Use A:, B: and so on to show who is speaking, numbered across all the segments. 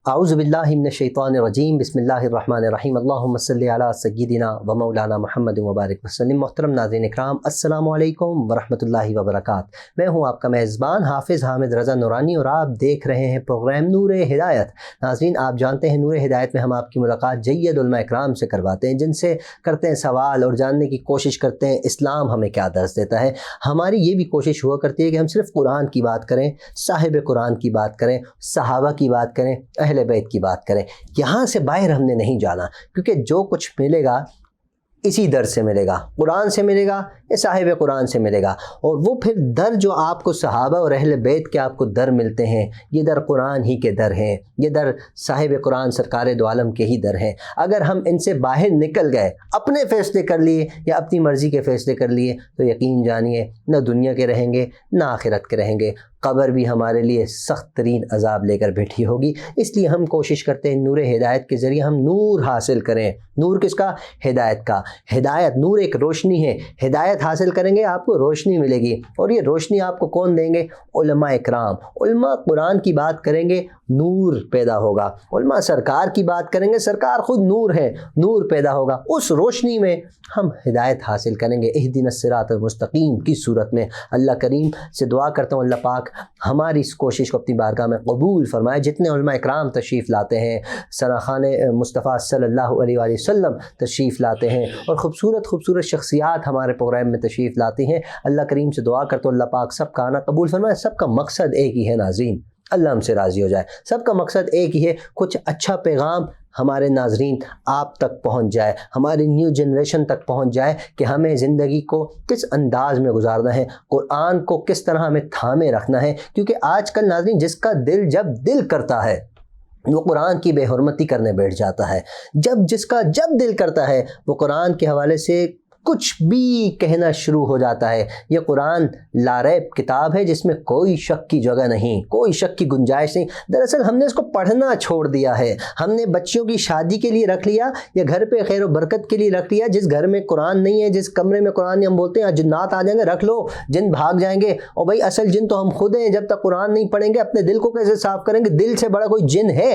A: اعوذ باللہ من الشیطان الرجیم بسم اللہ الرحمن الرحیم اللہم صلی علی سیدنا و مولانا محمد وبارک وسلم۔ محترم ناظرین اکرام، السلام علیکم ورحمۃ اللہ وبرکاتہ۔ میں ہوں آپ کا میزبان حافظ حامد رضا نورانی اور آپ دیکھ رہے ہیں پروگرام نور ہدایت۔ ناظرین، آپ جانتے ہیں نور ہدایت میں ہم آپ کی ملاقات جید علماء اکرام سے کرواتے ہیں، جن سے کرتے ہیں سوال اور جاننے کی کوشش کرتے ہیں اسلام ہمیں کیا درس دیتا ہے۔ ہماری یہ بھی کوشش ہوا کرتی ہے کہ ہم صرف قرآن کی بات کریں، صاحب قرآن کی بات کریں، صحابہ کی بات کریں، اہل بیت کی بات کریں۔ یہاں سے باہر ہم نے نہیں جانا، کیونکہ جو کچھ ملے گا اسی در سے ملے گا، قرآن سے ملے گا یا صاحب قرآن سے ملے گا، اور وہ پھر در جو آپ کو صحابہ اور اہل بیت کے آپ کو در ملتے ہیں، یہ در قرآن ہی کے در ہیں، یہ در صاحب قرآن سرکار دو عالم کے ہی در ہیں۔ اگر ہم ان سے باہر نکل گئے، اپنے فیصلے کر لیے یا اپنی مرضی کے فیصلے کر لیے، تو یقین جانیے نہ دنیا کے رہیں گے نہ آخرت کے رہیں گے، قبر بھی ہمارے لیے سخت ترین عذاب لے کر بیٹھی ہوگی۔ اس لیے ہم کوشش کرتے ہیں نور ہدایت کے ذریعے ہم نور حاصل کریں۔ نور کس کا؟ ہدایت کا۔ ہدایت، نور ایک روشنی ہے، ہدایت حاصل کریں گے آپ کو روشنی ملے گی، اور یہ روشنی آپ کو کون دیں گے؟ علماء اکرام۔ علماء قرآن کی بات کریں گے، نور پیدا ہوگا۔ علماء سرکار کی بات کریں گے، سرکار خود نور ہے، نور پیدا ہوگا۔ اس روشنی میں ہم ہدایت حاصل کریں گے، اہدنا الصراط المستقیم کی صورت میں۔ اللہ کریم سے دعا کرتا ہوں اللہ پاک ہماری اس کوشش کو اپنی بارگاہ میں قبول فرمائے۔ جتنے علماء اکرام تشریف لاتے ہیں، ثناخان مصطفیٰ صلی اللہ علیہ وآلہ وسلم تشریف لاتے ہیں، اور خوبصورت خوبصورت شخصیات ہمارے پروگرام میں تشریف لاتی ہیں، اللہ کریم سے دعا کرتا ہوں اللہ پاک سب کا آنا قبول فرمائے۔ سب کا مقصد ایک ہی ہے ناظرین، اللہ ہم سے راضی ہو جائے۔ سب کا مقصد ایک ہی ہے، کچھ اچھا پیغام ہمارے ناظرین آپ تک پہنچ جائے، ہماری نیو جنریشن تک پہنچ جائے کہ ہمیں زندگی کو کس انداز میں گزارنا ہے، قرآن کو کس طرح ہمیں تھامے رکھنا ہے۔ کیونکہ آج کل ناظرین جس کا دل جب دل کرتا ہے وہ قرآن کی بے حرمتی کرنے بیٹھ جاتا ہے، جس کا جب دل کرتا ہے وہ قرآن کے حوالے سے کچھ بھی کہنا شروع ہو جاتا ہے۔ یہ قرآن لاریب کتاب ہے جس میں کوئی شک کی جگہ نہیں، کوئی شک کی گنجائش نہیں۔ دراصل ہم نے اس کو پڑھنا چھوڑ دیا ہے، ہم نے بچیوں کی شادی کے لیے رکھ لیا یا گھر پہ خیر و برکت کے لیے رکھ لیا۔ جس گھر میں قرآن نہیں ہے، جس کمرے میں قرآن نہیں، ہم بولتے ہیں جنات آ جائیں گے، رکھ لو، جن بھاگ جائیں گے۔ اور بھائی اصل جن تو ہم خود ہیں، جب تک قرآن نہیں پڑھیں گے اپنے دل کو کیسے صاف کریں گے؟ دل سے بڑا کوئی جن ہے؟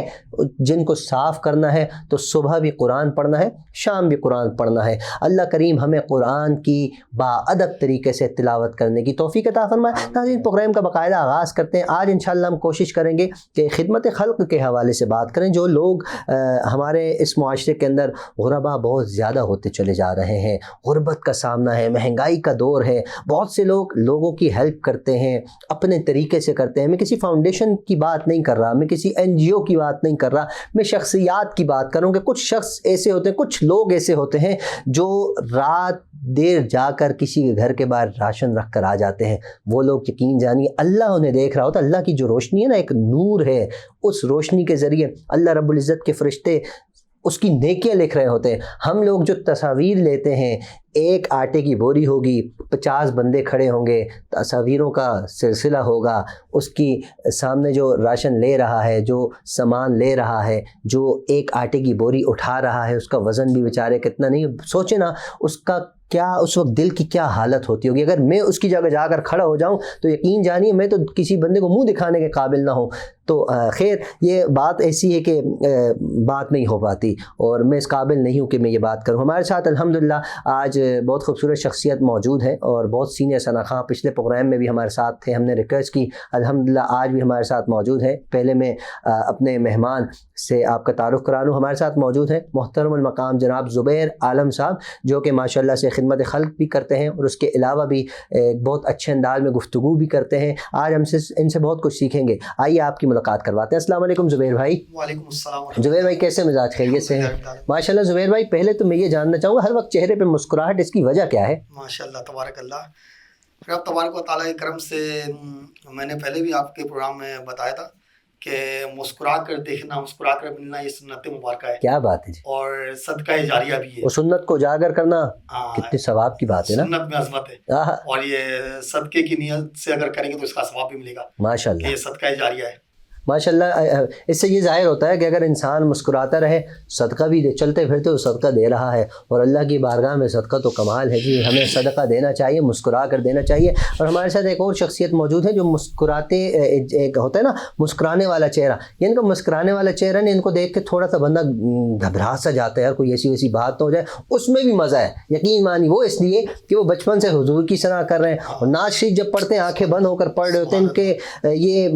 A: جن کو صاف کرنا ہے تو صبح بھی قرآن پڑھنا ہے، شام بھی قرآن پڑھنا ہے۔ اللہ کریم ہمیں قرآن کی باادب طریقے سے تلاوت کرنے کی توفیق عطا فرمائے۔ ناظرین، پروگرام کا باقاعدہ آغاز کرتے ہیں۔ آج انشاءاللہ ہم کوشش کریں گے کہ خدمت خلق کے حوالے سے بات کریں۔ جو لوگ ہمارے اس معاشرے کے اندر غربا بہت زیادہ ہوتے چلے جا رہے ہیں، غربت کا سامنا ہے، مہنگائی کا دور ہے، بہت سے لوگ لوگوں کی ہیلپ کرتے ہیں، اپنے طریقے سے کرتے ہیں۔ میں کسی فاؤنڈیشن کی بات نہیں کر رہا، میں کسی NGO کی بات نہیں کر رہا، میں شخصیات کی بات کروں کہ کچھ شخص ایسے ہوتے ہیں، کچھ لوگ ایسے ہوتے ہیں جو رات دیر جا کر کسی کے گھر کے باہر راشن رکھ کر آ جاتے ہیں۔ وہ لوگ یقین جانیے اللہ انہیں دیکھ رہا ہوتا۔ اللہ کی جو روشنی ہے نا، ایک نور ہے، اس روشنی کے ذریعے اللہ رب العزت کے فرشتے اس کی نیکیاں لکھ رہے ہوتے ہیں۔ ہم لوگ جو تصاویر لیتے ہیں، ایک آٹے کی بوری ہوگی، 50 بندے کھڑے ہوں گے، تصاویروں کا سلسلہ ہوگا، اس کی سامنے جو راشن لے رہا ہے، جو سامان لے رہا ہے، جو ایک آٹے کی بوری اٹھا رہا ہے، اس کا وزن بھی بیچارے کتنا نہیں، سوچے نا اس کا کیا اس وقت دل کی کیا حالت ہوتی ہوگی۔ اگر میں اس کی جگہ جا کر کھڑا ہو جاؤں تو یقین جانیے میں تو کسی بندے کو منہ دکھانے کے قابل نہ ہوں۔ تو خیر یہ بات ایسی ہے کہ بات نہیں ہو پاتی، اور میں اس قابل نہیں ہوں کہ میں یہ بات کروں۔ ہمارے ساتھ الحمدللہ آج بہت خوبصورت شخصیت موجود ہے، اور بہت سینئر ثناخواں پچھلے پروگرام میں بھی ہمارے ساتھ تھے، ہم نے ریکویسٹ کی، الحمدللہ آج بھی ہمارے ساتھ موجود ہے۔ پہلے میں اپنے مہمان سے آپ کا تعارف کرا لوں۔ ہمارے ساتھ موجود ہیں محترم المقام جناب زبیر عالم صاحب، جو کہ ماشاءاللہ سے خدمت خلق بھی کرتے ہیں، اور اس کے علاوہ بھی بہت اچھے انداز میں گفتگو بھی کرتے ہیں۔ آج ہم سے ان سے بہت کچھ سیکھیں گے۔ آئیے آپ کی ملاقات کرواتے ہیں۔ السلام علیکم زبیر بھائی۔
B: وعلیکم السلام۔
A: زبیر بھائی کیسے مزاج؟ خیریت سے ہیں؟ ماشاءاللہ۔ زبیر بھائی پہلے تو میں یہ جاننا چاہوں گا ہر وقت چہرے پہ مسکراہٹ، اس کی وجہ کیا ہے؟
B: ماشاءاللہ تبارک اللہ۔ پھر اب تبارک و تعالیٰ کے کرم سے میں نے پہلے بھی آپ کے پروگرام میں بتایا تھا کہ مسکرا کر دیکھنا، مسکرا کر ملنا یہ سنت مبارکہ ہے۔
A: کیا بات ہے جی،
B: اور صدقہ جاریہ بھی ہے۔
A: وہ سنت کو اجاگر کرنا کتنے ثواب کی بات ہے نا،
B: سنت میں عظمت ہے، اور یہ صدقے کی نیت سے اگر کریں گے تو اس کا ثواب بھی ملے گا
A: ماشاءاللہ۔
B: یہ صدقہ جاریہ ہے۔
A: ماشاءاللہ اس سے یہ ظاہر ہوتا ہے کہ اگر انسان مسکراتا رہے، صدقہ بھی دے، چلتے پھرتے وہ صدقہ دے رہا ہے، اور اللہ کی بارگاہ میں صدقہ تو کمال ہے جی، ہمیں صدقہ دینا چاہیے، مسکرا کر دینا چاہیے۔ اور ہمارے ساتھ ایک اور شخصیت موجود ہے جو مسکراتے، ایک ہوتا ہے نا مسکرانے والا چہرہ، یہ ان کا مسکرانے والا چہرہ نہیں، ان کو دیکھ کے تھوڑا سا بندہ گھبرا سا جاتا ہے، یار کوئی ایسی ویسی بات نہ ہو جائے، اس میں بھی مزہ ہے، یقین مانی، وہ اس لیے کہ وہ بچپن سے حضور کی ثنا کر رہے ہیں، اور نعت شریف جب پڑھتے ہیں آنکھیں بند ہو کر پڑھ رہے ہوتے ہیں، ان کے یہ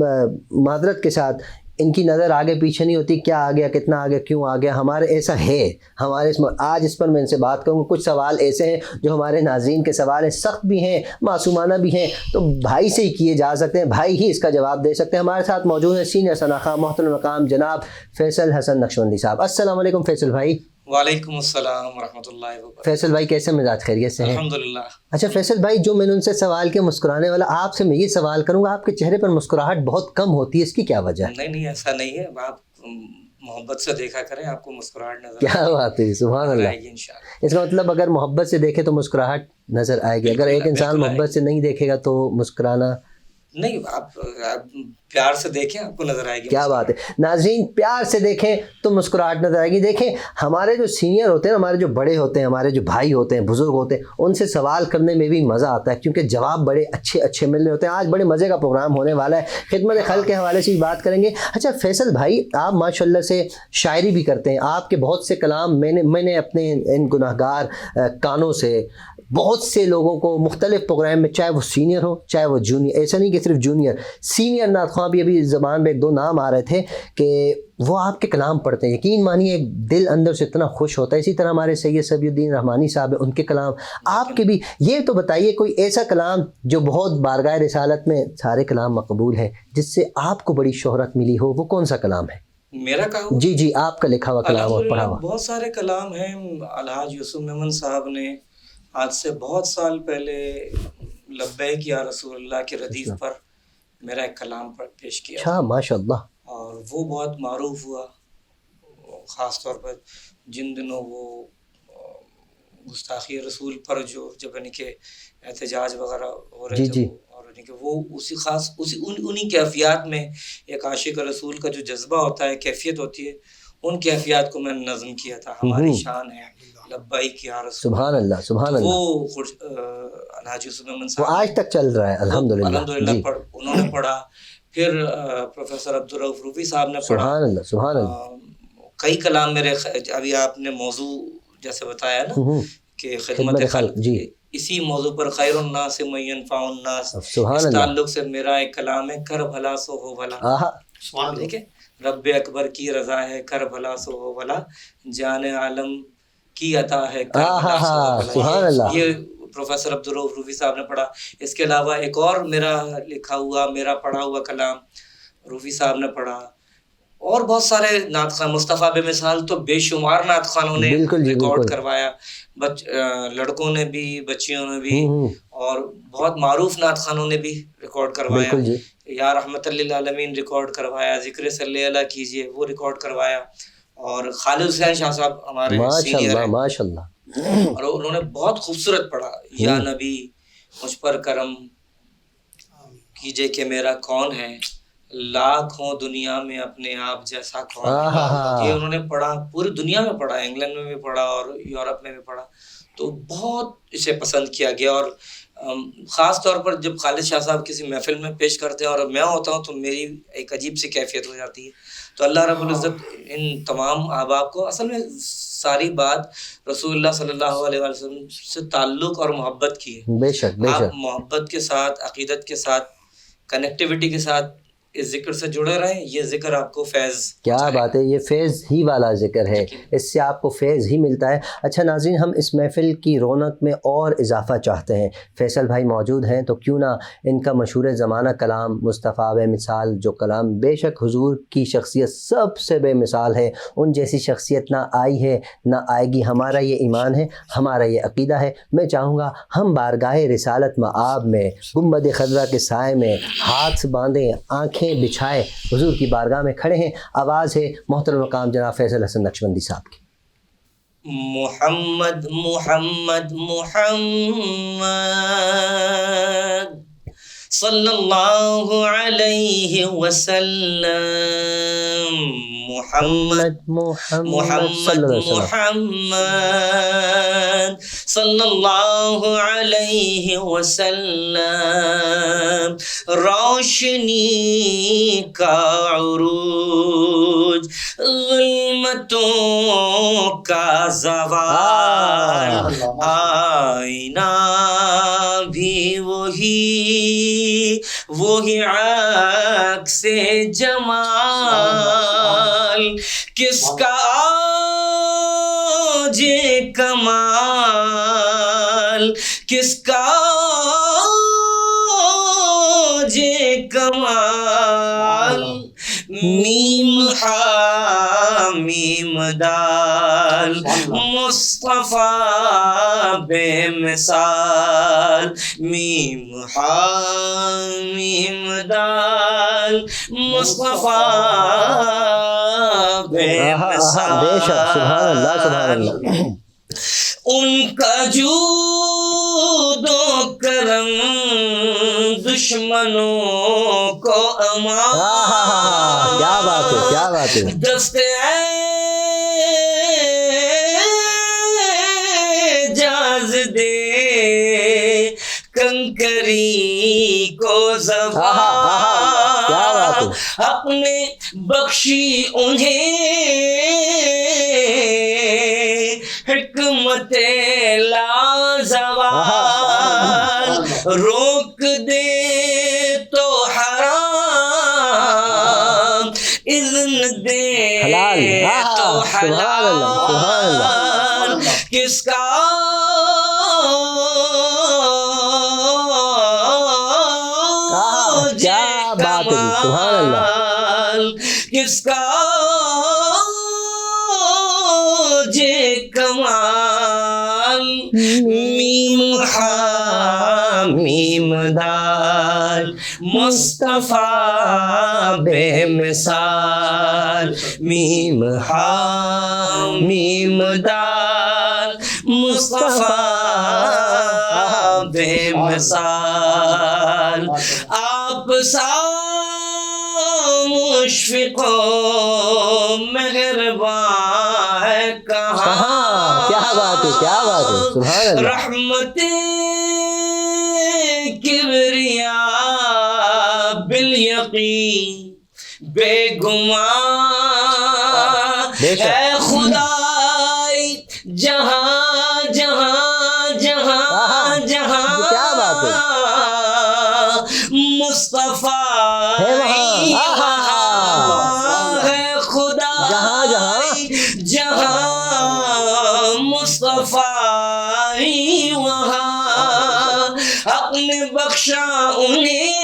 A: معذرت کے ساتھ ان کی نظر آگے پیچھے نہیں ہوتی، کیا آ گیا، کتنا آ گیا، کیوں آ گیا، ہمارے ایسا ہے، ہمارے آج اس پر میں ان سے بات کروں گا۔ کچھ سوال ایسے ہیں جو ہمارے ناظرین کے سوال ہیں، سخت بھی ہیں، معصومانہ بھی ہیں، تو بھائی سے ہی کیے جا سکتے ہیں، بھائی ہی اس کا جواب دے سکتے ہیں۔ ہمارے ساتھ موجود ہیں سینئر ثنا خواہ محترم مقام جناب فیصل حسن نقشبندی صاحب۔ السلام علیکم فیصل بھائی۔
C: وعلیکم السلام ورحمۃ اللہ وبرکاتہ۔
A: فیصل بھائی کیسے مزاج، خیریت سے ہیں؟
C: الحمدللہ۔
A: اچھا فیصل بھائی، جو میں نے ان سے سوال کیا مسکرانے والا، آپ سے میں یہ سوال کروں گا، آپ کے چہرے پر مسکراہٹ بہت کم ہوتی ہے، اس کی کیا وجہ ہے؟
C: نہیں ایسا نہیں ہے، آپ محبت سے دیکھا کریں، آپ کو مسکراہٹ نظر
A: کیا بات ہے، سبحان اللہ۔
C: آئے گی انشاءاللہ۔
A: اس کا مطلب اگر محبت سے دیکھے تو مسکراہٹ نظر آئے گی، اگر ایک انسان محبت سے نہیں دیکھے گا تو مسکرانا
C: نہیں، آپ پیار سے دیکھیں، آپ کو نظر آئے گی۔
A: کیا بات ہے، ناظرین پیار سے دیکھیں تو مسکراہٹ نظر آئے گی۔ دیکھیں ہمارے جو سینئر ہوتے ہیں، ہمارے جو بڑے ہوتے ہیں، ہمارے جو بھائی ہوتے ہیں، بزرگ ہوتے ہیں، ان سے سوال کرنے میں بھی مزہ آتا ہے، کیونکہ جواب بڑے اچھے اچھے مل رہے ہوتے ہیں۔ آج بڑے مزے کا پروگرام ہونے والا ہے، خدمت خلق کے حوالے سے بھی بات کریں گے۔ اچھا فیصل بھائی، آپ ماشاءاللہ سے شاعری بھی کرتے ہیں، آپ کے بہت سے کلام میں نے اپنے ان گناہگار کانوں سے بہت سے لوگوں کو مختلف پروگرام میں، چاہے وہ سینئر ہو چاہے وہ جونیئر، ایسا نہیں کہ صرف جونیئر، سینئر نعت خواہ بھی ابھی زبان میں ایک دو نام آ رہے تھے کہ وہ آپ کے کلام پڑھتے ہیں، یقین مانیے دل اندر سے اتنا خوش ہوتا ہے۔ اسی طرح ہمارے سید صفی الدین رحمانی صاحب ہیں، ان کے کلام آپ کے بھی۔ یہ تو بتائیے کوئی ایسا کلام جو بہت بارگاہ رسالت میں سارے کلام مقبول ہیں، جس سے آپ کو بڑی شہرت ملی ہو، وہ کون سا کلام ہے؟
C: میرا کہا؟
A: جی آپ کا لکھا ہوا کلام اور پڑھا ہوا۔
C: بہت سارے کلام ہیں۔ الحاج یوسف میمن صاحب نے آج سے بہت سال پہلے لبیک یا رسول اللہ کے ردیف پر میرا ایک کلام پیش کیا،
A: اچھا ماشاء اللہ،
C: اور وہ بہت معروف ہوا، خاص طور پر جن دنوں وہ گستاخی رسول پر جو جب یعنی کہ احتجاج وغیرہ ہو رہے تھے، اور یعنی کہ وہ انہی کیفیات میں ایک عاشق رسول کا جو جذبہ ہوتا ہے، کیفیت ہوتی ہے، ان کیفیات کو میں نے نظم کیا تھا۔ ہماری شان ہے لبیک یا رسول،
A: سبحان اللہ سبحان اللہ۔
C: وہ الحاج یوسف میمن صاحب
A: آج تک چل رہا ہے الحمدللہ۔
C: انہوں نے پڑھا، پھر پروفیسر عبدالرؤف روفی صاحب نے پڑھا۔
A: سبحان اللہ سبحان اللہ۔
C: کئی کلام میرے، ابھی آپ نے موضوع جیسے بتایا نا کہ خدمت خلق، اسی موضوع پر خیر الناس من ينفع الناس، اس تعلق سے میرا ایک کلام ہے، کر بھلا سو ہو بھلا۔ ٹھیک ہے، رب اکبر کی رضا ہے، کر بھلا سو ہو بھلا، جان عالم کی عطا ہے، کر بھلا سو ہو بھلا۔ یہ پروفیسر عبدالرؤف روفی صاحب نے پڑھا۔ اس کے علاوہ ایک اور میرا لکھا ہوا، میرا پڑھا ہوا کلام روفی صاحب نے پڑھا، اور بہت سارے نعت خواہ، مصطفیٰ بے مثال تو بے شمار نعت خوانوں نے ریکارڈ کروایا، لڑکوں نے بھی، بچیوں نے بھی، اور بہت معروف نعت خوانوں نے بھی ریکارڈ کروایا۔ یا رحمت للعالمین ریکارڈ کروایا، ذکر صلی اللہ کیجئے وہ ریکارڈ کروایا، اور خالد حسین شاہ صاحب ہمارے سینئر ہیں،
A: ماشاءاللہ،
C: اور انہوں نے بہت خوبصورت پڑھا، یا نبی مجھ پر کرم کیجئے کہ میرا کون ہے، لاکھ ہوں دنیا میں اپنے آپ جیسا کون ہے۔ یہ انہوں نے پڑھا، پوری دنیا میں پڑھا، انگلینڈ میں بھی پڑھا اور یورپ میں بھی پڑھا، تو بہت اسے پسند کیا گیا۔ اور خاص طور پر جب خالد شاہ صاحب کسی محفل میں پیش کرتے ہیں اور میں ہوتا ہوں تو میری ایک عجیب سی کیفیت ہو جاتی ہے۔ تو اللہ رب العزت ان تمام احباب کو، اصل میں ساری بات رسول اللہ صلی اللہ علیہ وسلم سے تعلق اور محبت کی ہے۔
A: بے شک بے شک،
C: آپ محبت کے ساتھ، عقیدت کے ساتھ، کنیکٹیوٹی کے ساتھ اس ذکر سے جڑے رہیں، یہ ذکر آپ کو فیض،
A: کیا بات ہے، یہ فیض ہی والا ذکر ہے، اس سے آپ کو فیض ہی ملتا ہے۔ اچھا ناظرین، ہم اس محفل کی رونق میں اور اضافہ چاہتے ہیں، فیصل بھائی موجود ہیں تو کیوں نہ ان کا مشہور زمانہ کلام مصطفیٰ بے مثال جو کلام، بے شک حضور کی شخصیت سب سے بے مثال ہے، ان جیسی شخصیت نہ آئی ہے نہ آئے گی، ہمارا یہ ایمان ہے، ہمارا یہ عقیدہ ہے۔ میں چاہوں گا ہم بارگاہ رسالت مآب میں گنبد خضرا کے سائے میں ہاتھ باندھیں، آنکھیں بچھائے حضور کی بارگاہ میں کھڑے ہیں۔ آواز ہے محترم مقام جناب فیصل حسن نقشبندی صاحب کی۔
C: محمد محمد محمد صلی اللہ علیہ وسلم محمد محمد محمد صلی اللہ علیہ وسلم روشنی کا عروج ظلمتوں کا زوال آئینہ بھی وہی عکس جمال کس کا آج کمال کس کا آج کمال میم حامیم دال مصطفیٰ بے مثال میم حامیم دال مصطفیٰ بے مثال
A: بے شک سبحان اللہ سبحان اللہ
C: ان کا جود و کرم دشمنوں کو امان
A: کیا بات ہے کیا بات ہے
C: دست اعجاز دے کنکری کو زبان
A: کیا بات ہے
C: حق نے بخشی انہیں حکمت لازوال روک دے تو حرام اذن دے تو حلال کس کا
A: کیا بات ہے سبحان اللہ
C: کس کا جے کمال میم حامیم دال مصطفیٰ بے مثال میم حامیم دال مصطفیٰ بے مثال آپ سا مشفق و مہربان ہے کہاں
A: کیا بات ہے سبحان اللہ
C: رحمت کبریا بالیقین بے گمان ہے خدائی جہاں جہاں جہاں جہاں
A: کیا بات ہے
C: مصطفیٰ
A: ہے
C: خدا
A: جہاں جہاں
C: جہاں مصطفیٰ وہاں حق نے بخشا انہیں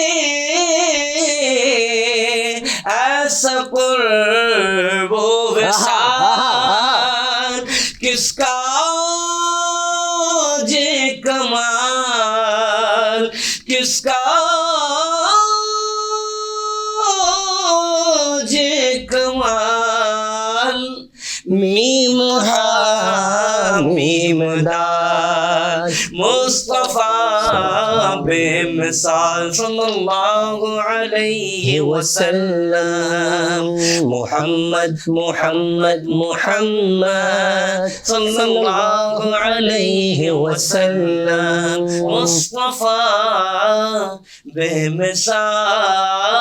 C: ایسا قرب و وصال کس کا جے کمال کس کا جے کمال میم حامیم دال مصطفیٰ بے مثال صلی اللہ علیہ وسلم محمد محمد محمد صلی اللہ علیہ وسلم مصطفیٰ بے مثال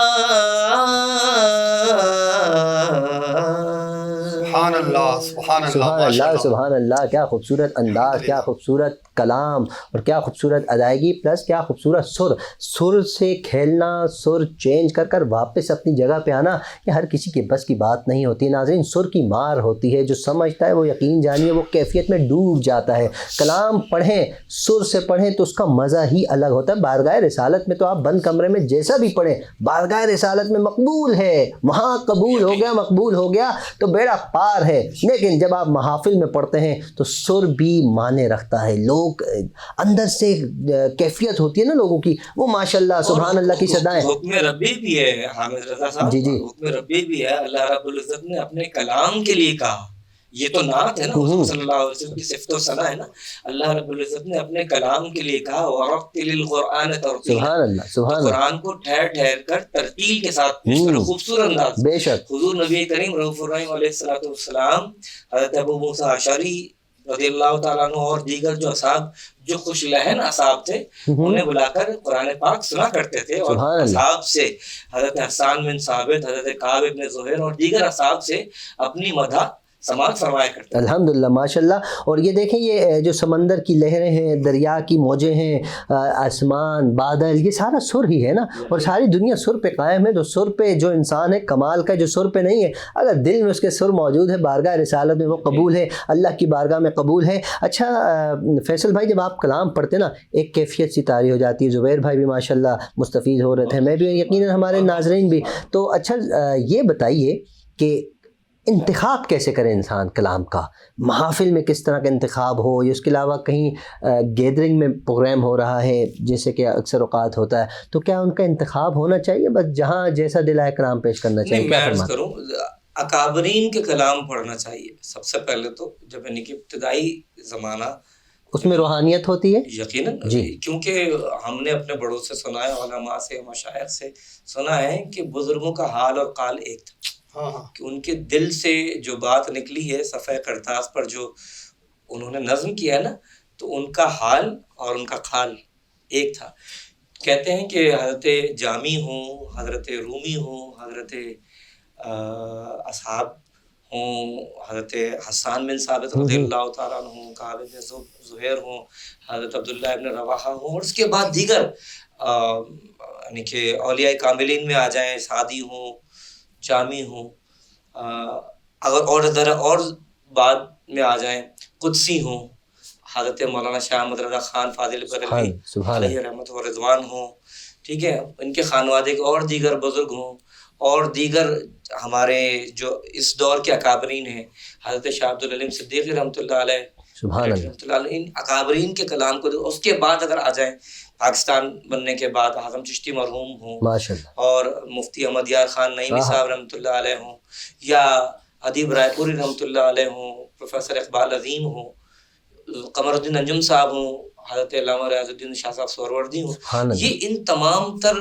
B: سبحان اللہ سبحان اللہ
A: سبحان اللہ کیا خوبصورت انداز کیا خوبصورت کلام اور کیا خوبصورت ادائیگی پلس کیا خوبصورت سر سے کھیلنا سر چینج کر کر واپس اپنی جگہ پہ آنا یہ ہر کسی کے بس کی بات نہیں ہوتی ناظرین سر کی مار ہوتی ہے جو سمجھتا ہے وہ یقین جانیے وہ کیفیت میں ڈوب جاتا ہے کلام پڑھیں سر سے پڑھیں تو اس کا مزہ ہی الگ ہوتا ہے بارگاہ رسالت میں تو آپ بند کمرے میں جیسا بھی پڑھیں بارگاہ رسالت میں مقبول ہے وہاں قبول ہو گیا مقبول ہو گیا تو بیڑا پار ہے لیکن جب آپ محافل میں پڑھتے ہیں تو سر بھی معنی رکھتا ہے لوگ اندر سے کیفیت ہوتی ہے نا لوگوں کی وہ ماشاءاللہ سبحان اللہ کی صدائیں
C: حکم ربی بھی ہے حامد رضا صاحب
A: جی
C: حکم ربی بھی ہے اللہ رب العزت نے اپنے کلام کے لیے کہا یہ تو نعت ہے نا حضور صلی اللہ علیہ وسلم کی صفت و ثنا ہے نا. اللہ رب العزت نے اپنے کلام کے لیے کہا وَرَتِّلِ الْقُرْآنَ تَرْتِيلًا.
A: سبحان اللہ سبحان اللہ.
C: قرآن کو ٹھہر ٹھہر کر ترتیل کے ساتھ پیش کرو, خوبصورت انداز.
A: بے شک
C: حضور نبی کریم رؤوف الرحیم علیہ الصلوۃ والسلام, حضرت ابو موسیٰ اشعری رضی اللہ تعالیٰ عنہ اور دیگر جو اصحاب جو خوش لہن اصحاب تھے انہیں بلا کر قرآن پاک سنا کرتے تھے, اور اصحاب سے حضرت حسان بن ثابت, حضرت کعب بن زہیر اور دیگر اصحاب سے اپنی مدح سماعت فرمایا کرتے.
A: الحمدللہ ماشاءاللہ. اور یہ دیکھیں یہ جو سمندر کی لہریں ہیں, دریا کی موجیں ہیں, آسمان, بادل, یہ سارا سر ہی ہے نا, اور ساری دنیا سر پہ قائم ہے. تو سر پہ جو انسان ہے کمال کا, جو سر پہ نہیں ہے, اگر دل میں اس کے سر موجود ہے بارگاہ رسالت میں وہ قبول ہے, اللہ کی بارگاہ میں قبول ہے. اچھا فیصل بھائی, جب آپ کلام پڑھتے نا ایک کیفیت سی طاری ہو جاتی ہے. زبیر بھائی بھی ماشاءاللہ مستفید ہو رہے تھے, میں بھی یقیناً ہمارے ناظرین بھی. تو اچھا یہ بتائیے کہ انتخاب کیسے کرے انسان کلام کا, محافل میں کس طرح کا انتخاب ہو, یا اس کے علاوہ کہیں گیدرنگ میں پروگرام ہو رہا ہے جیسے کہ اکثر اوقات ہوتا ہے, تو کیا ان کا انتخاب ہونا چاہیے بس جہاں جیسا دل آئے کلام پیش کرنا چاہیے؟
C: میں عرض کروں اکابرین کے کلام پڑھنا چاہیے سب سے پہلے تو, جب یعنی کہ ابتدائی زمانہ
A: اس میں روحانیت ہوتی ہے
C: یقیناً جی, کیونکہ ہم نے اپنے بڑوں سے سنا ہے, علماء سے, مشائخ سے سنا ہے کہ بزرگوں کا حال اور قال ایک تھا, کہ ان کے دل سے جو بات نکلی ہے صفحہ کرتاس پر جو انہوں نے نظم کیا ہے نا, تو ان کا حال اور ان کا قال ایک تھا. کہتے ہیں کہ حضرت جامی ہوں, حضرت رومی ہوں, حضرت اصحاب ہوں, حضرت حسان بن ثابت رضی اللہ تعالیٰ عنہ ہوں, کعب بن زہیر ہوں, حضرت عبداللہ ابن رواحہ ہوں, اور اس کے بعد دیگر یعنی کہ اولیاء کاملین میں آ جائیں, سعدی ہوں, جامی ہوں, اگر اور بعد میں آ جائیں قدسی ہوں, حضرت مولانا شاہ احمد رضا خان فاضل بریلوی علیہ رحمت و رضوان ہوں, ٹھیک ہے, ان کے خانوادے کے اور دیگر بزرگ ہوں, اور دیگر ہمارے جو اس دور کے اکابرین ہیں, حضرت شاہ عبدالعلیم صدیقی رحمۃ اللہ علیہ, رحمۃ اللہ علیہ, ان اکابرین کے کلام کو. اس کے بعد اگر آ جائیں پاکستان بننے کے بعد اعظم چشتی مرحوم ہوں, اور مفتی احمد یار خان نعیمی صاحب رحمۃ اللہ علیہ ہوں, یا ادیب رائے پوری رحمۃ اللہ علیہ ہوں, پروفیسر اقبال عظیم ہوں, قمر الدین انجم صاحب ہوں, حضرت علامہ ریاض الدین شاہ صاحب سہروردی ہوں, یہ ان تمام تر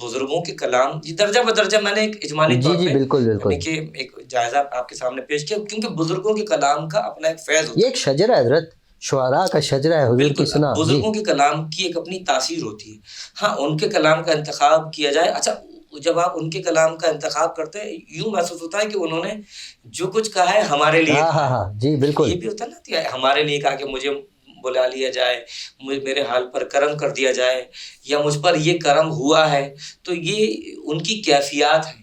C: بزرگوں کے کلام جی درجہ بدرجہ میں نے ایک اجمالی طور پہ بالکل کہ ایک جائزہ آپ کے سامنے پیش کیا, کیونکہ بزرگوں کے کلام کا اپنا ایک فیض ہوتا ہے,
A: یہ ایک شجرہ ہے حضرت, شعراء کا شجرہ ہے حضور کی سنا.
C: بزرگوں کے کلام کی ایک اپنی تاثیر ہوتی ہے. ہاں ان کے کلام کا انتخاب کیا جائے. اچھا جب آپ ان کے کلام کا انتخاب کرتے ہیں یوں محسوس ہوتا ہے کہ انہوں نے جو کچھ کہا ہے ہمارے لیے,
A: جی بالکل,
C: یہ بھی ہوتا ہے نا, ہمارے لیے کہا کہ مجھے بلا لیا جائے, میرے حال پر کرم کر دیا جائے, یا مجھ پر یہ کرم ہوا ہے. تو یہ ان کی کیفیات ہیں,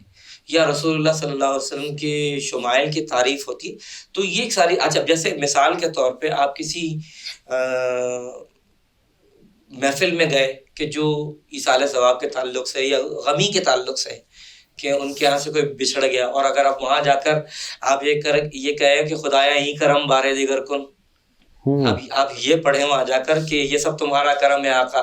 C: یا رسول اللہ صلی اللہ علیہ وسلم کے شمائل کی تعریف ہوتی ہے. تو یہ ایک ساری. اچھا جیسے مثال کے طور پہ آپ کسی محفل میں گئے کہ جو ایصال ثواب کے تعلق سے یا غمی کے تعلق سے, کہ ان کے یہاں سے کوئی بچھڑ گیا, اور اگر آپ وہاں جا کر آپ یہ کہیں کہ خدایا ہی کرم بارے دیگر کن, اب آپ یہ پڑھیں وہاں جا کر کہ یہ سب تمہارا کرم ہے آقا,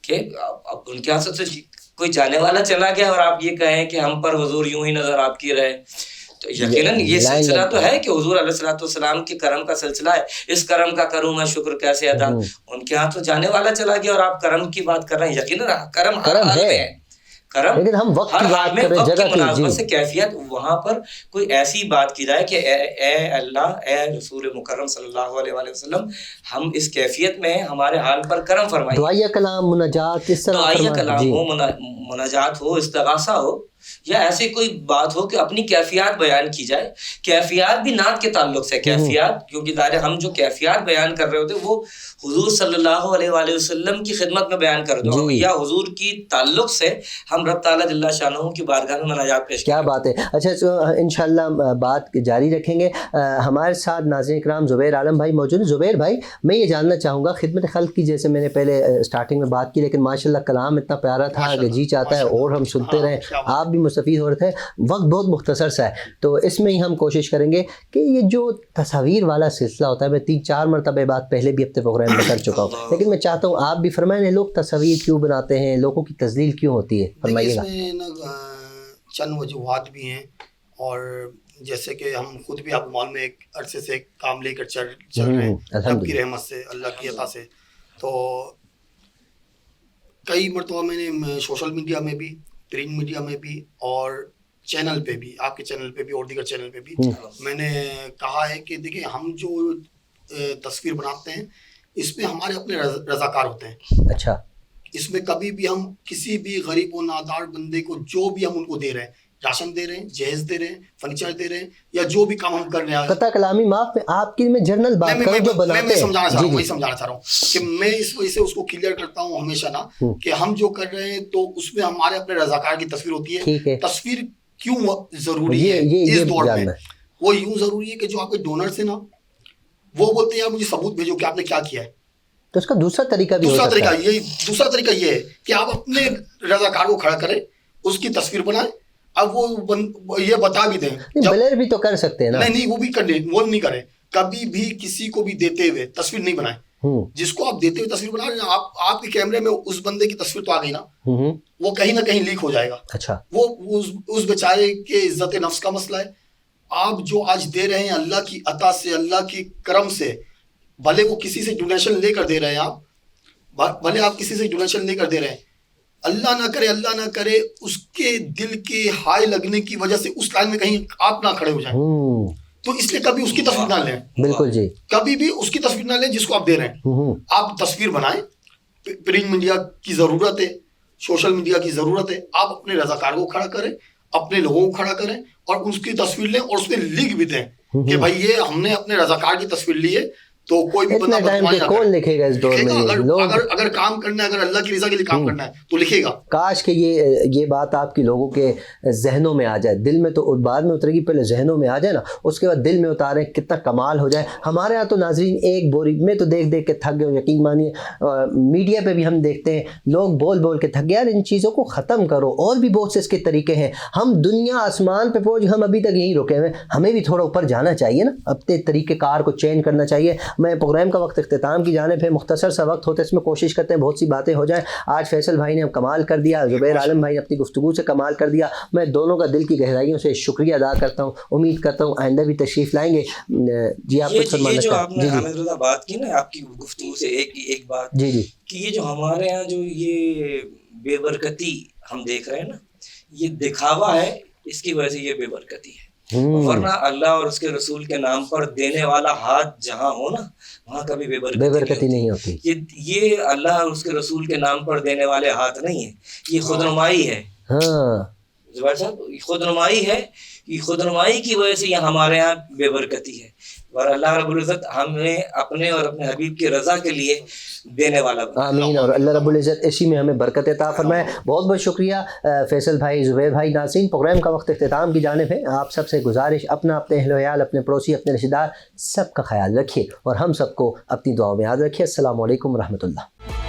C: کہ اب ان کے یہاں سے کوئی جانے والا چلا گیا اور آپ یہ کہیں کہ ہم پر حضور یوں ہی نظر آپ کی رہے. تو یقیناً یہ سلسلہ تو ہے کہ حضور علیہ الصلوۃ والسلام کے کرم کا سلسلہ ہے. اس کرم کا کروں میں شکر کیسے ادا. ان کے ہاں تو جانے والا چلا گیا اور آپ کرم کی بات کر رہے ہیں. یقیناً کرم ہر حال میں ہے, کرم
A: لیکن ہم وقت کی بات کر رہے ہیں, جگہ کی
C: مناسبت سے کیفیت, وہاں پر کوئی ایسی بات کی جائے کہ اے اللہ, اے رسول مکرم صلی اللہ علیہ وآلہ وسلم, ہم اس کیفیت میں ہمارے حال پر کرم فرمائیے.
A: دعائیہ کلام, مناجات, اس طرح
C: دعائیہ کلام ہو, مناجات ہو, استغاثہ ہو, یا ایسی کوئی بات ہو کہ اپنی کیفیات بیان کی جائے. کیفیات بھی نعت کے تعلق سے, کیفیات کیونکہ ظاہر ہم جو کیفیات بیان کر رہے ہوتے وہ حضور صلی اللہ علیہ وآلہ وسلم کی خدمت میں بیان کر دو, یا حضور کی تعلق سے ہم رب تعالیٰ جل شانہ کی بارگاہ میں مناجات پیش.
A: کیا بات ہے. اچھا انشاءاللہ بات جاری رکھیں گے. ہمارے ساتھ ناظرین کرام زبیر عالم بھائی موجود ہیں. زبیر بھائی میں یہ جاننا چاہوں گا خدمت خلق کی, جیسے میں نے پہلے اسٹارٹنگ میں بات کی, لیکن ماشاءاللہ کلام اتنا پیارا تھا کہ جی چاہتا ہے اور ہم سنتے رہیں, آپ بھی مستفید ہو رہے تھے. وقت بہت مختصر سا ہے, تو اس میں ہی ہم کوشش کریں گے کہ یہ جو تصاویر والا سلسلہ ہوتا ہے, میں 3-4 مرتبہ بات پہلے بھی اپنے پروگرام میں کر چکا ہوں, لیکن میں چاہتا ہوں آپ بھی فرمائیں, لوگ تصاویر کیوں بناتے ہیں, لوگوں کی تذلیل کیوں ہوتی ہے, فرمائیے گا.
B: اس میں چند وجوہات بھی ہیں, اور جیسے کہ ہم خود بھی آپ معلوم میں ایک عرصے سے کام لے کر چل رہے ہیں رب کی رحمت سے, اللہ کی عطا سے. تو کئی مرتبہ میں نے سوشل میڈیا میں بھی, پرنٹ میڈیا میں بھی اور چینل پہ بھی, آپ کے چینل پہ بھی اور دیگر چینل پہ بھی میں نے کہا ہے کہ دیکھیں ہم جو تصویر بناتے ہیں اس میں ہمارے اپنے رضاکار ہوتے ہیں.
A: اچھا.
B: اس میں کبھی بھی ہم کسی بھی غریب و نادار بندے کو جو بھی ہم ان کو دے رہے ہیں, راشن دے رہے ہیں, جہیز دے رہے ہیں, فرنیچر دے رہے ہیں, یا جو بھی کام ہم کر رہے ہیں,
A: قطع کلامی معاف میں آپ کی میں جنرل بات کروں جو بناتے ہیں,
B: میں سمجھانا چاہ رہا ہوں, وہی سمجھانا چاہ رہا ہوں کہ میں اس وجہ سے اس کو کلیئر کرتا ہوں ہمیشہ نا کہ ہم جو کر رہے ہیں تو اس میں ہمارے اپنے رضاکار کی تصویر ہوتی ہے. تصویر کیوں ضروری ہے اس دور میں؟ وہ یوں ضروری ہے کہ جو آپ کے ڈونرز ہیں نا وہ بولتے ہیں یار مجھے ثبوت بھیجو کہ آپ نے کیا کیا ہے.
A: تو اس کا دوسرا طریقہ بھی
B: دوسرا طریقہ یہ ہے کہ آپ اپنے رضاکار کو کھڑا کریں, اس کی تصویر بنائیں. اب وہ یہ بتا بھی دیں,
A: بلر بھی تو کر سکتے ہیں نا.
B: نہیں وہ بھی کر لیں, وہ نہیں کریں. کبھی بھی کسی کو بھی دیتے ہوئے تصویر نہیں بنائیں. جس کو آپ دیتے ہوئے تصویر بنا رہے ہیں, آپ کے کیمرے میں اس بندے کی تصویر تو آ گئی نا, وہ کہیں نہ کہیں لیک ہو جائے گا.
A: اچھا. وہ
B: اس بیچارے کے عزت نفس کا مسئلہ ہے. آپ جو آج دے رہے ہیں اللہ کی عطا سے, اللہ کی کرم سے, بھلے وہ کسی سے ڈونیشن لے کر دے رہے ہیں, بھلے آپ کسی سے ڈونیشن لے کر دے رہے ہیں, اللہ نہ کرے اس کے دل کے ہائے لگنے کی وجہ سے اس لائن میں کہیں آپ نہ کھڑے ہو جائیں, تو اس لیے کبھی اس کی تصویر نہ لیں.
A: بالکل جی,
B: کبھی بھی اس کی تصویر نہ لیں جس کو آپ دے رہے ہیں. آپ تصویر بنائیں, پرنٹ میڈیا کی ضرورت ہے, سوشل میڈیا کی ضرورت ہے, آپ اپنے رضاکار کو کھڑا کریں, اپنے لوگوں کو کھڑا کریں اور اس کی تصویر لیں اور اس پہ لکھ بھی دیں کہ بھائی یہ ہم نے اپنے رضاکار کی تصویر لی ہے. تو کوئی بھی بندہ
A: کون لکھے گا اس دور میں؟
B: اگر کام کرنا ہے, اگر اللہ کی رضا کے لیے کام کرنا ہے تو لکھے گا.
A: کاش کہ یہ بات آپ کی لوگوں کے ذہنوں میں آ جائے, دل میں تو بعد میں اترے گی, پہلے ذہنوں میں آ جائے نا, اس کے بعد دل میں اتاریں, کتنا کمال ہو جائے. ہمارے یہاں تو ناظرین ایک بوری میں تو دیکھ کے تھک گئے, یقین مانیے میڈیا پہ بھی ہم دیکھتے ہیں لوگ بول کے تھک گئے. یار ان چیزوں کو ختم کرو, اور بھی بہت سے اس کے طریقے ہیں. ہم دنیا آسمان پہ پہنچ, ہم ابھی تک یہیں رکے ہوئے, ہمیں بھی تھوڑا اوپر جانا چاہیے نا, اپنے طریقہ کار کو چینج کرنا چاہیے. میں پروگرام کا وقت اختتام کی جانب ہے, مختصر سا وقت ہوتا ہے, اس میں کوشش کرتے ہیں بہت سی باتیں ہو جائیں. آج فیصل بھائی نے ہم کمال کر دیا, زبیر عالم بھائی نے اپنی گفتگو سے کمال کر دیا. میں دونوں کا دل کی گہرائیوں سے شکریہ ادا کرتا ہوں, امید کرتا ہوں آئندہ بھی تشریف لائیں گے. جی آپ کچھ فرمانا
C: چاہتے ہیں؟ آپ نے حامد رضا بات کی نا آپ کی گفتگو سے ایک بات,
A: جی
C: کہ یہ جو ہمارے ہاں جو یہ بے برکتی ہم دیکھ رہے ہیں نا, یہ دکھاوا ہے, اس کی وجہ سے یہ بے برکتی ہے. ورنہ اللہ اور اس کے رسول کے نام پر دینے والا ہاتھ جہاں ہو نا, وہاں کبھی بے برکتی نہیں ہوتی. یہ اللہ اور اس کے رسول کے نام پر دینے والے ہاتھ نہیں ہے, یہ خود نمائی ہے. زبیر صاحب, خود نمائی ہے, یہ خود نمائی کی وجہ سے یہ ہمارے یہاں بے برکتی ہے. اور اللہ رب العزت ہمیں اپنے اور اپنے حبیب کی رضا کے لیے دینے والا بنا.
A: آمین. اور اللہ رب العزت اسی میں ہمیں برکت عطا فرمائے. بہت بہت شکریہ فیصل بھائی, زبیر بھائی. ناظرین پروگرام کا وقت اختتام کی جانب ہے. آپ سب سے گزارش, اپنا اپنے اہل و عیال, اپنے پڑوسی, اپنے رشتہ دار سب کا خیال رکھیے, اور ہم سب کو اپنی دعاؤں میں یاد رکھیے. السلام علیکم ورحمۃ اللہ.